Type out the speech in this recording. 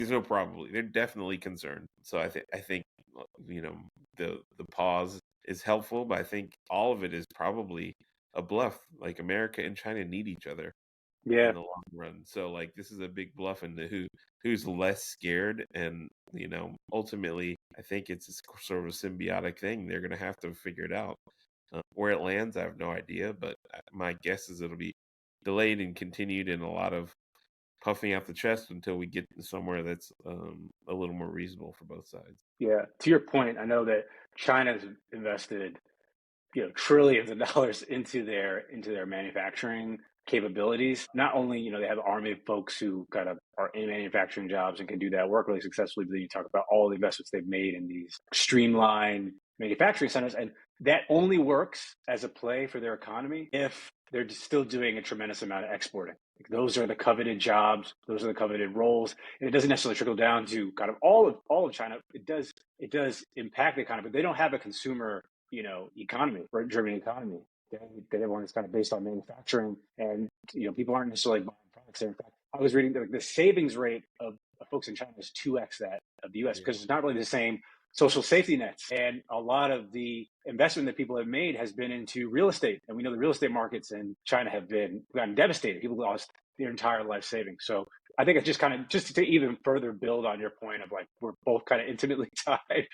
There's no probably. They're definitely concerned. So I think you know the pause is helpful, but I think all of it is probably a bluff. Like America and China need each other in Yeah. the long run. So like this is a big bluff into who's less scared, and ultimately I think it's a sort of a symbiotic thing. They're going to have to figure it out. Where it lands, I have no idea, but my guess is it'll be delayed and continued, and a lot of puffing out the chest until we get somewhere that's a little more reasonable for both sides. Yeah. To your point, I know that China's invested trillions of dollars into their manufacturing capabilities. Not only they have an army of folks who kind of are in manufacturing jobs and can do that work really successfully, but then you talk about all the investments they've made in these streamlined manufacturing centers, and that only works as a play for their economy if they're still doing a tremendous amount of exporting. Like, those are the coveted jobs, those are the coveted roles, and it doesn't necessarily trickle down to kind of all of China. It does impact the economy, but they don't have a consumer economy, right? Driven economy. Everyone is kind of based on manufacturing, and people aren't necessarily buying products there. In fact, I was reading the savings rate of folks in China is 2x that of the U.S. Yeah. because it's not really the same social safety nets, and a lot of the investment that people have made has been into real estate, and we know the real estate markets in China have gotten devastated. People lost their entire life savings. So I think it's just kind of just to even further build on your point of like we're both kind of intimately tied.